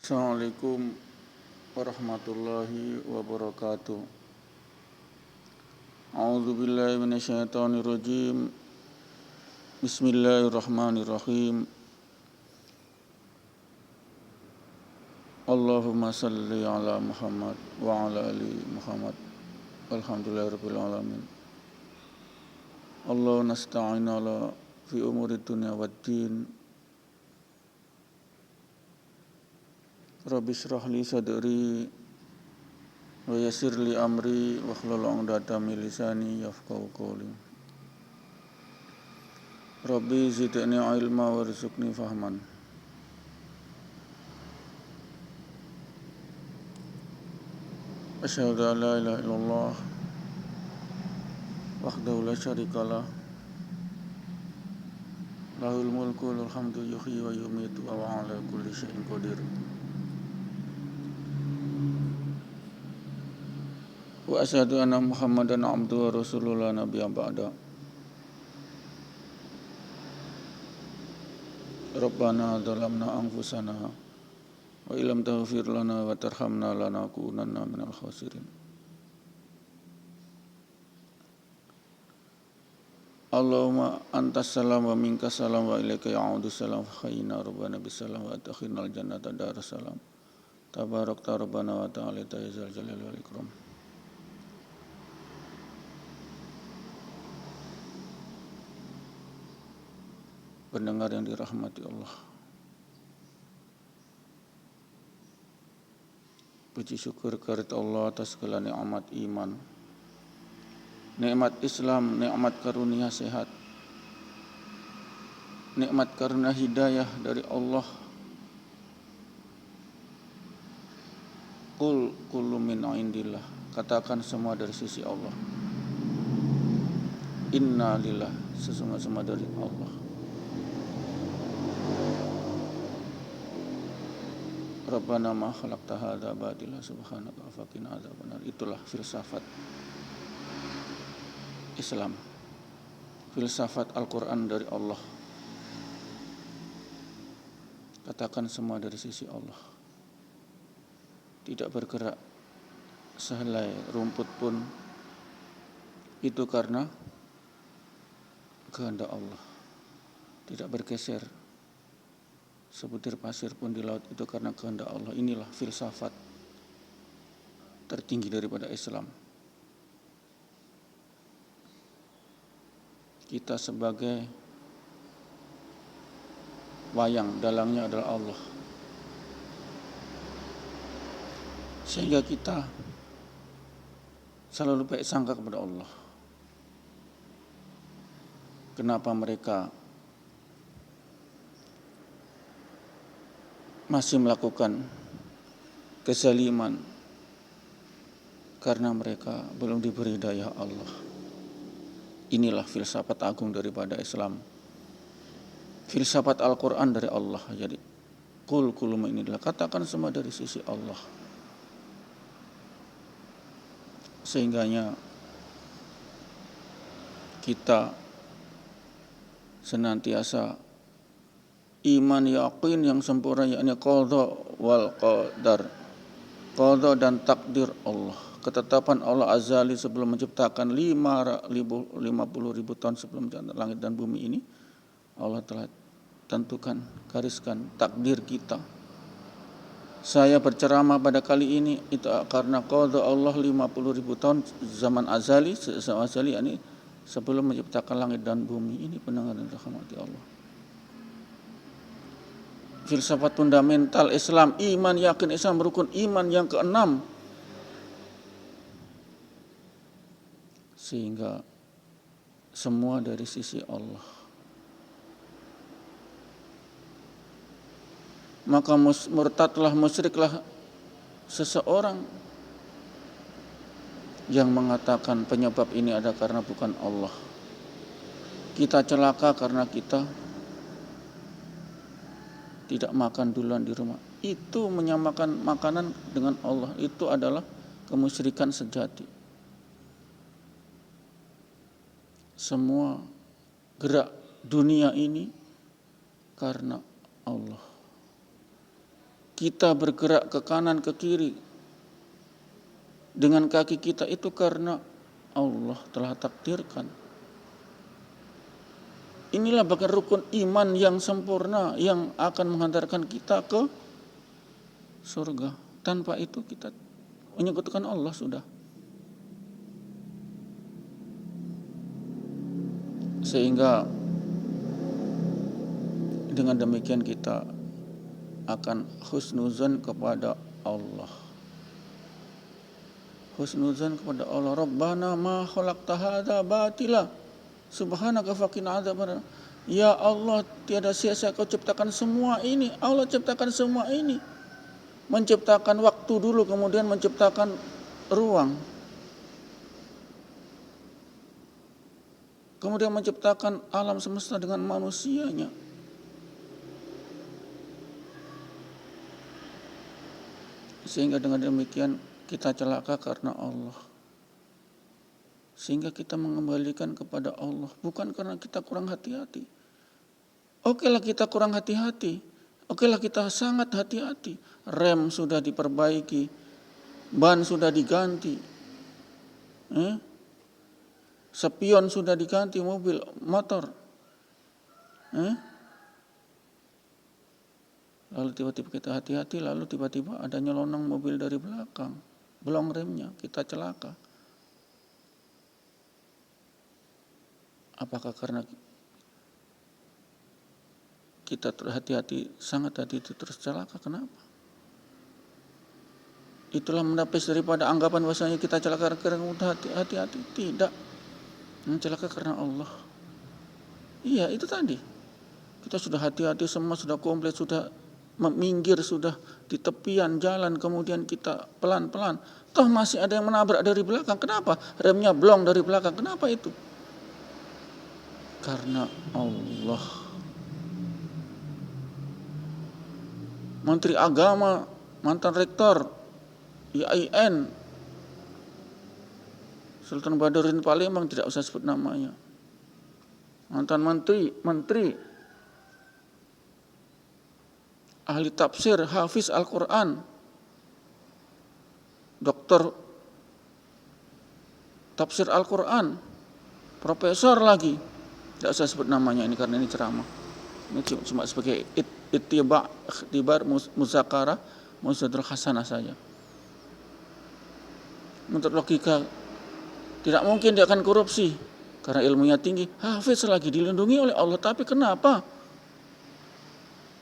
Assalamualaikum warahmatullahi wabarakatuh. A'udzu billahi minasyaitonir rajim. Bismillahirrahmanirrahim. Allahumma salli ala Muhammad wa ala ali Muhammad. Alhamdulillahirabbil alamin. Allah nasta'inu ala fi umuri dunya waddin. Rabbi shrah li sadri wa yassir li amri wahlul 'uqdatam min lisani yafqahu qawli. Rabbi zidni ilma warzuqni fahman. Asyhadu an la ilaha illallah wahdahu la syarikalah lahul mulku wal hamdu yuhyi wa yumiitu wa huwa ala kulli syai'in qadir. Wa asyhadu anna Muhammadan abduhu wa rasuluhu la nabiyya ba'da. Rabbana zalamna anfusana wa illam taghfir lana wa tarhamna lanakunanna minal khasirin. Allahumma antas salam wa minkas salam wa ilaika ya'udu salam fa hayyina rabbana bisalam wa adkhilnal jannata darussalam. Tabarakta rabbana wa ta'ala ya zal jalali wal ikram. Pendengar yang dirahmati Allah, puji syukur kehadirat Allah atas segala nikmat iman, nikmat Islam, nikmat karunia sehat, nikmat karunia hidayah dari Allah. Qul kullu min indillah, katakan semua dari sisi Allah. Inna lillah, sesungguhnya semua dari Allah. Rabbana ma khalaqta hadza batila subhanaka faqina adzabannar. Itulah filsafat Islam, filsafat Al-Quran dari Allah. Katakan semua dari sisi Allah. Tidak bergerak sehelai rumput pun itu karena kehendak Allah. Tidak bergeser sebutir pasir pun di laut itu karena kehendak Allah. Inilah filsafat tertinggi daripada Islam. Kita sebagai wayang, dalangnya adalah Allah. Sehingga kita selalu baik sangka kepada Allah. Kenapa mereka masih melakukan kezaliman? Karena mereka belum diberi hidayah Allah. Inilah filsafat agung daripada Islam, filsafat Al-Quran dari Allah. Jadi qul kullu min indillah, katakan semua dari sisi Allah. Sehingganya kita senantiasa iman yakin yang sempurna, yakni qadha wal qadar, qadha dan takdir Allah, ketetapan Allah azali sebelum menciptakan 50.000 tahun sebelum menciptakan langit dan bumi ini. Allah telah tentukan, gariskan takdir kita. Saya berceramah pada kali ini itu karena qadha Allah 50.000 tahun zaman azali, yakni sebelum menciptakan langit dan bumi ini. Pendengar yang dirahmati Allah, filsafat fundamental Islam, iman yakin Islam, rukun iman yang keenam. Sehingga semua dari sisi Allah. Maka murtadlah, musyriklah seseorang yang mengatakan penyebab ini ada karena bukan Allah. Kita celaka karena kita tidak makan duluan di rumah. Itu menyamakan makanan dengan Allah. Itu adalah kemusyrikan sejati. Semua gerak dunia ini karena Allah. kita bergerak ke kanan ke kiri dengan kaki kita itu karena Allah telah takdirkan. Inilah bagian rukun iman yang sempurna yang akan menghantarkan kita ke surga. Tanpa itu kita menyekutukan Allah sudah. Sehingga dengan demikian kita akan husnuzan kepada Allah. Husnuzan kepada Allah. Rabbana ma khalaqta hadza batila subhanaka faqina adzabannar. Ya Allah, tiada sia-sia kau ciptakan semua ini. Allah ciptakan semua ini. Menciptakan waktu dulu, kemudian menciptakan ruang. Kemudian menciptakan alam semesta dengan manusianya. Sehingga dengan demikian kita celaka karena Allah. Sehingga kita mengembalikan kepada Allah. Bukan karena kita kurang hati-hati. Okelah kita kurang hati-hati. Okelah kita sangat hati-hati. Rem sudah diperbaiki. Ban sudah diganti. Spion sudah diganti mobil, motor. Lalu tiba-tiba kita hati-hati, lalu tiba-tiba ada nyelonong mobil dari belakang. Belum remnya, kita celaka. Apakah karena kita hati-hati, sangat hati-hati terus celaka? Kenapa? Itulah menapis daripada anggapan bahwasanya kita celaka karena mudah hati-hati. Tidak. Celaka karena Allah. Iya, itu tadi. Kita sudah hati-hati, semua sudah komplit, sudah meminggir, sudah di tepian jalan, kemudian kita pelan-pelan. Toh masih ada yang menabrak dari belakang. Kenapa? Remnya blong dari belakang. Kenapa itu? Karena Allah. Menteri Agama, mantan rektor IAIN, Sultan Badarudin Palembang, tidak usah sebut namanya. Mantan menteri ahli tafsir, hafiz Al-Quran, doktor tafsir Al-Quran, profesor lagi, tidak usah sebut namanya ini karena ini ceramah. Ini cuma sebagai ittibar muzakarah muzadrah hasanah saja. Menurut logika tidak mungkin dia akan korupsi karena ilmunya tinggi, hafiz lagi, dilindungi oleh Allah. Tapi kenapa?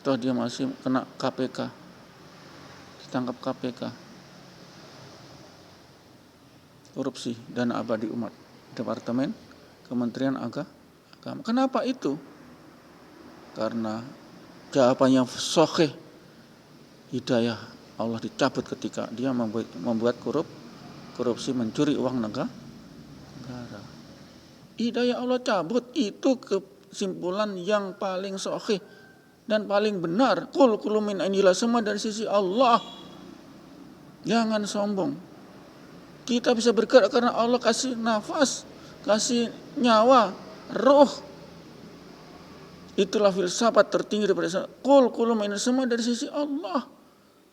Toh dia masih kena KPK, ditangkap KPK, korupsi dana abadi umat, Departemen Kementerian Agama. Kenapa itu? Karena jawabannya sahih, hidayah Allah dicabut ketika dia membuat korupsi, mencuri uang negara. Hidayah Allah cabut, itu kesimpulan yang paling sahih dan paling benar. Qul kullu min indillah, semua dari sisi Allah. Jangan sombong. Kita bisa bergerak karena Allah kasih nafas, kasih nyawa, ruh. Itulah filsafat tertinggi daripada sana. Qul kullu min, semua dari sisi Allah.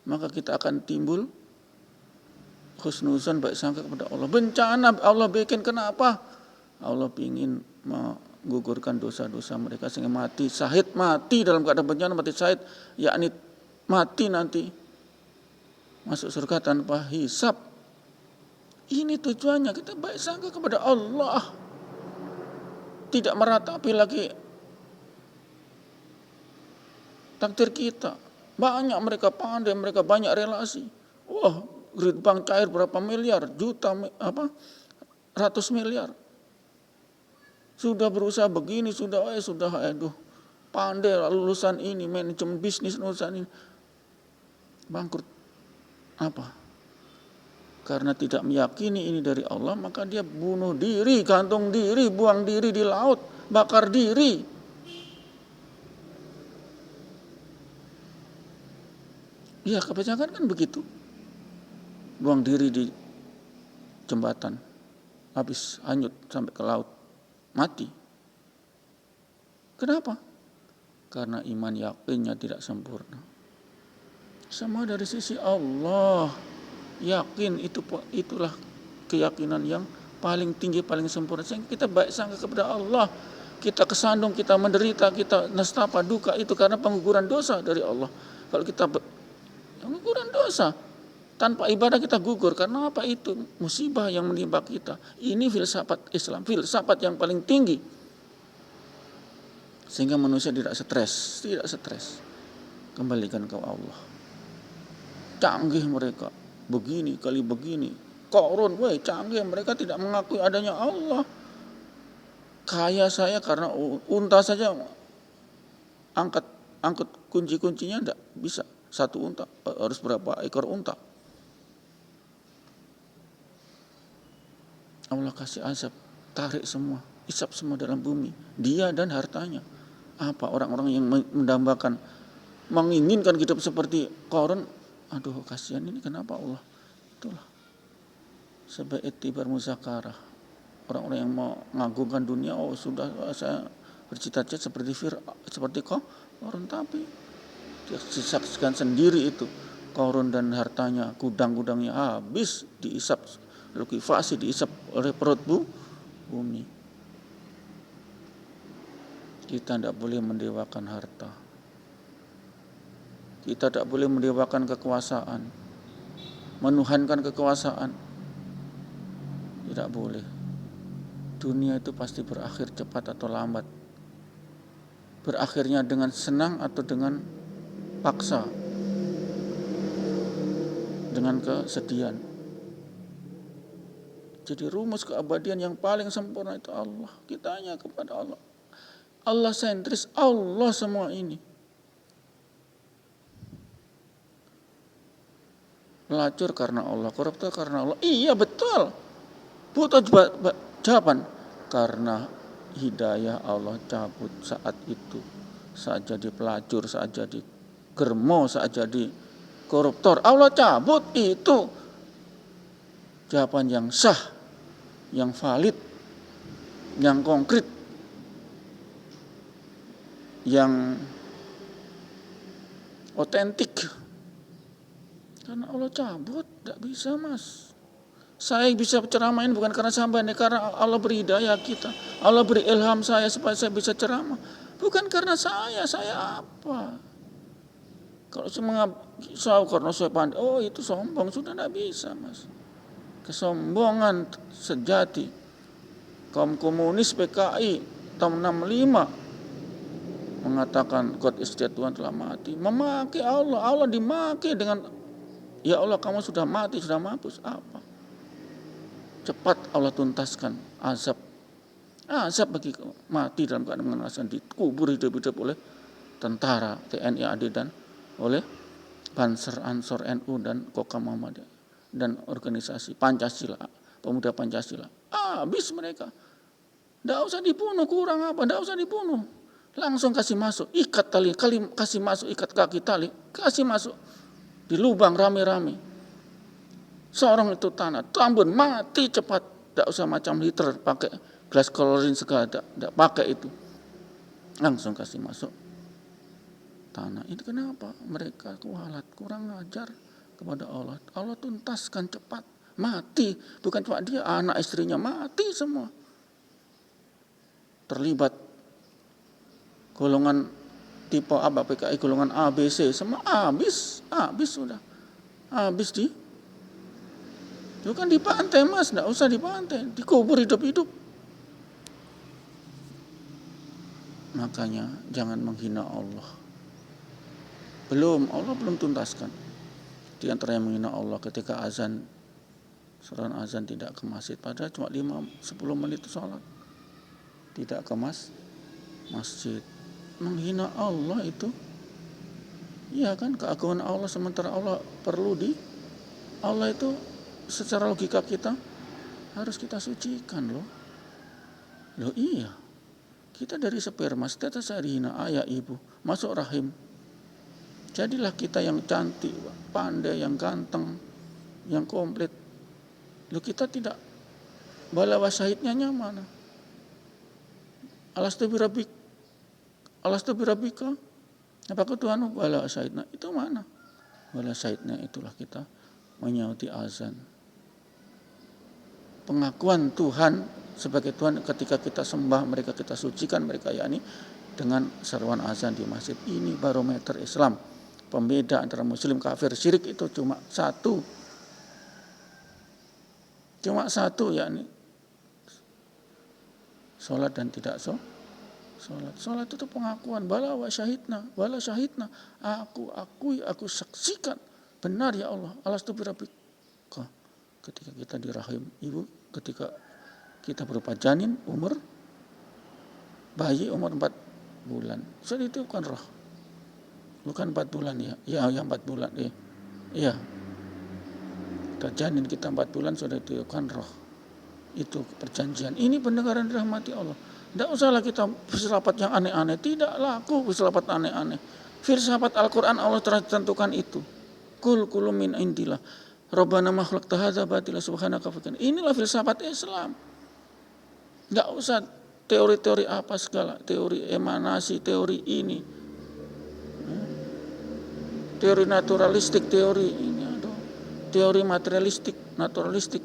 Maka kita akan timbul husnuzan, baik sangka kepada Allah. Bencana Allah bikin, kenapa? Allah ingin menggugurkan dosa-dosa mereka sehingga mati syahid, mati dalam keadaan bencana, mati syahid, yakni mati nanti masuk surga tanpa hisab. Ini tujuannya, kita baik sangka kepada Allah, tidak meratapi lagi takdir kita. Banyak mereka pandai, mereka banyak relasi. Wah, grid bank cair berapa miliar, juta, ratus miliar. Sudah berusaha begini, sudah pandai lulusan ini, manajemen bisnis lulusan ini, bangkrut. Apa? Karena tidak meyakini ini dari Allah, maka dia bunuh diri, gantung diri, buang diri di laut, bakar diri. Iya, kebanyakan kan begitu. Buang diri di jembatan, habis hanyut sampai ke laut, mati. Kenapa? Karena iman yakinnya tidak sempurna. Semua dari sisi Allah. Yakin itulah keyakinan yang paling tinggi, paling sempurna. Sehingga kita baik sangka kepada Allah. Kita kesandung, kita menderita, kita nestapa, duka itu karena pengguguran dosa dari Allah. Kalau kita pengguguran dosa, tanpa ibadah kita gugur. Karena apa itu? Musibah yang menimpa kita. Ini filsafat Islam, filsafat yang paling tinggi. Sehingga manusia tidak stres. Kembalikan ke Allah. Canggih mereka, begini kali begini. Korun, canggih, mereka tidak mengakui adanya Allah. Kaya saya karena unta saja angkut kunci-kuncinya enggak bisa. Satu unta harus berapa ekor unta. Allah kasih azab, tarik semua, isap semua dalam bumi. Dia dan hartanya. Apa orang-orang yang mendambakan, menginginkan hidup seperti Korun, aduh kasihan ini kenapa Allah. Itulah sebab itibar muzakarah. Orang-orang yang mau mengagungkan dunia, sudah saya bercita-cita seperti Korun, tapi dia disaksikan sendiri itu Korun dan hartanya, gudang-gudangnya habis diisap, lukifasi diisap oleh perut bumi. Kita tidak boleh mendewakan harta. Kita tidak boleh mendewakan kekuasaan, menuhankan kekuasaan. Tidak boleh. Dunia itu pasti berakhir cepat atau lambat. Berakhirnya dengan senang atau dengan paksa, dengan kesedihan. Jadi rumus keabadian yang paling sempurna itu Allah. Kita hanya kepada Allah. Allah sentris, Allah semua ini. Pelacur karena Allah, koruptor karena Allah. Iya betul. Butuh jawaban. Karena hidayah Allah cabut saat itu. Saat jadi pelacur, saat jadi germo, saat jadi koruptor. Allah cabut itu. Jawaban yang sah, yang valid, yang konkret, yang otentik. Karena Allah cabut, tidak bisa mas. Saya bisa ceramain bukan karena sampai, karena Allah beri hidayah kita. Allah beri ilham saya supaya saya bisa ceramah. Bukan karena saya apa? Kalau karena saya pandai, itu sombong, sudah tidak bisa mas. Kesombongan sejati. Kaum komunis PKI tahun 65 mengatakan God is dead, Tuhan telah mati. Memaki Allah dimaki dengan, ya Allah kamu sudah mati, sudah mampus, apa? Cepat Allah tuntaskan azab bagi mati dalam keadaan mengenaskan, dikubur hidup-hidup oleh tentara TNI AD dan oleh Banser Ansor NU dan Kokam Muhammadiyah dan organisasi Pancasila, pemuda Pancasila. Habis mereka. Tidak usah dibunuh, kurang apa? Tidak usah dibunuh. Langsung kasih masuk, ikat tali, kasih masuk, ikat kaki tali, kasih masuk di lubang rame-rame. Seorang itu tanah, tambun, mati cepat. Tidak usah macam liter, pakai gelas klorin segala, tidak pakai itu. Langsung kasih masuk tanah. Ini kenapa? Mereka kualat, kurang ajar kepada Allah. Allah tuntaskan cepat, mati. Bukan cuma dia, anak istrinya mati semua. Terlibat golongan tipe apa, PKI golongan ABC, semua habis sudah. Habis itu kan di pantai mas, tidak usah di pantai, dikubur hidup-hidup. Makanya jangan menghina Allah. Allah belum tuntaskan. Di antara yang menghina Allah ketika azan, seorang azan tidak ke masjid, padahal cuma 5-10 menit sholat, tidak ke masjid. Menghina Allah itu, ya kan, keagungan Allah, sementara Allah perlu Allah itu secara logika kita harus kita sucikan loh iya. Kita dari sperma, tetes saya dihina ayah ibu, masuk rahim. Jadilah kita yang cantik, pandai, yang ganteng, yang komplit. Kita tidak, bala wasahidnya mana? Alastu birabbika, apakah Tuhan bala wasahidna? Itu mana? wala syahidna, itulah kita menyauti azan. Pengakuan Tuhan sebagai Tuhan ketika kita sembah mereka, kita sucikan mereka, yakni dengan seruan azan di masjid. Ini barometer Islam. Pembeda antara muslim, kafir, syirik itu cuma satu. Cuma satu, yakni sholat dan tidak sholat. Sholat itu pengakuan, bala wa syahidna, bala syahidna. Aku akui, aku saksikan. Benar ya Allah, alastu birabbika. Ketika kita di rahim ibu, ketika kita berupa janin, umur bayi umur 4 bulan. Sudah itu bukan roh. Bukan 4 bulan ya. Ya 4 bulan ya. Iya. Kita janin kita 4 bulan sudah itu bukan roh. Itu perjanjian. Ini pendengaran dirahmati Allah. Tidak usahlah kita filsafat yang aneh-aneh. Tidak laku filsafat aneh-aneh. Filsafat Al-Quran Allah telah tentukan itu. Kul min indillah. Rabbana ma khalaqta hadza batila subhanaka fakina. Inilah filsafat Islam. Enggak usah teori-teori apa segala, teori emanasi, teori ini. Teori naturalistik, teori ini ada. Teori materialistik, naturalistik.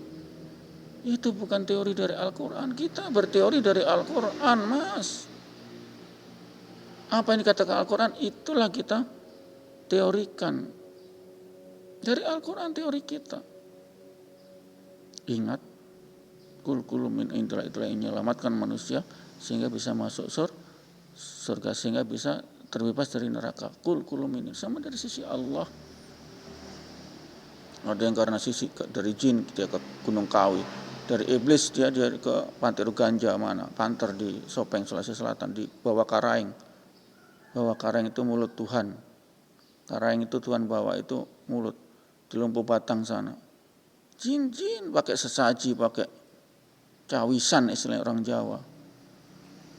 Itu bukan teori dari Al-Qur'an. Kita berteori dari Al-Qur'an, Mas. Apa yang dikatakan Al-Qur'an itulah kita teorikan. Dari Al-Quran teori kita. Ingat, kul min indillah, itulah yang menyelamatkan manusia sehingga bisa masuk surga, sehingga bisa terbebas dari neraka. Kul min, sama dari sisi Allah. Ada yang karena sisi dari jin dia ke Gunung Kawi, dari iblis dia ke Pantai Ruganja mana, Panter di Sopeng Sulawesi Selatan, di bawah Karaeng. Bawah Karaeng itu mulut Tuhan. Karaeng itu Tuhan bawa itu mulut. Di Lumpuh Batang sana, jin pakai sesaji, pakai cawisan istilah orang Jawa,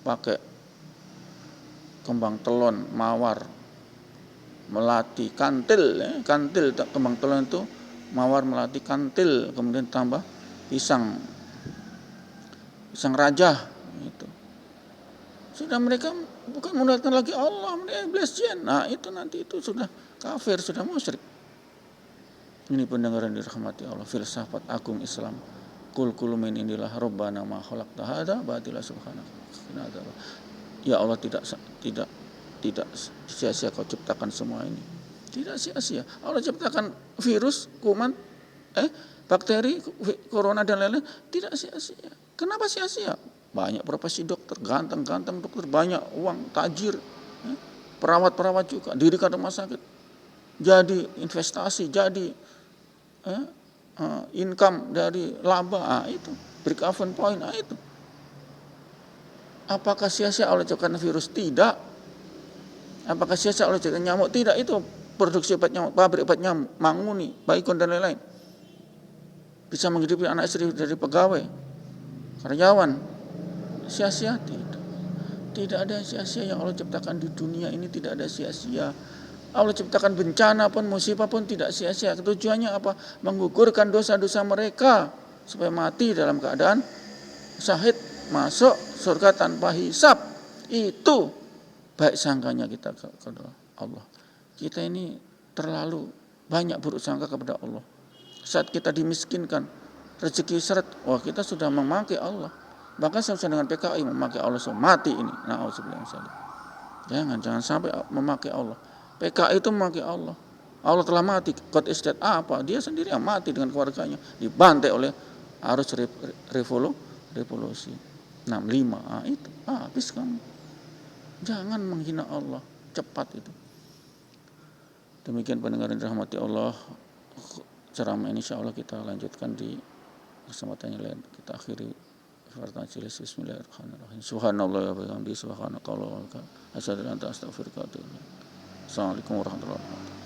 pakai kembang telon, mawar, melati, kantil, kantil kembang telon itu mawar, melati, kantil, kemudian tambah pisang raja itu. Sudah mereka bukan mendatangkan lagi Allah, mereka iblis jin. Nah itu nanti itu sudah kafir, sudah musyrik. Ini pendengaran dirahmati Allah, filsafat agung Islam. Kul min indillah rabbana ma khalaqta hadza batila subhanaka. Ya Allah, tidak sia-sia kau ciptakan semua ini. Tidak sia-sia. Allah ciptakan virus, kuman, bakteri, corona dan lain-lain, tidak sia-sia. Kenapa sia-sia? Banyak profesi dokter, ganteng dokter, banyak uang, tajir, perawat juga, dirikan rumah sakit, jadi investasi, jadi income dari laba, itu break even point, itu. Apakah sia-sia Allah ciptakan virus? Tidak. Apakah sia-sia Allah ciptakan nyamuk? Tidak. Itu produksi obat nyamuk, pabrik obat nyamuk, Manguni, Baikon dan lain-lain. Bisa menghidupi anak istri dari pegawai, karyawan. Sia-sia? Tidak. Tidak ada sia-sia yang Allah ciptakan di dunia ini, tidak ada sia-sia. Allah ciptakan bencana pun, musibah pun tidak sia-sia. Tujuannya apa? Menggugurkan dosa-dosa mereka supaya mati dalam keadaan syahid, masuk surga tanpa hisab. Itu baik sangkanya kita kepada Allah. Kita ini terlalu banyak buruk sangka kepada Allah. Saat kita dimiskinkan, rezeki seret, wah kita sudah memakai Allah. Bahkan sama dengan PKI memakai Allah, so mati ini. Jangan sampai memakai Allah. PKI itu memakai Allah. Allah telah mati. God is dead. Apa? Dia sendiri yang mati dengan keluarganya. Dibantai oleh arus revolusi. 65. Itu. Habis kamu. Jangan menghina Allah. Cepat itu. Demikian pendengaran dirahmati Allah. Ceramah ini insya Allah kita lanjutkan di kesempatan yang lain. Kita akhiri. Bismillahirrahmanirrahim. Subhanallah wa bihamdihi subhanakallah wa bihamdihi. Asyhadu an la ilaha illa anta astaghfiruka wa atubu ilaik. Assalamualaikum warahmatullahi wabarakatuh.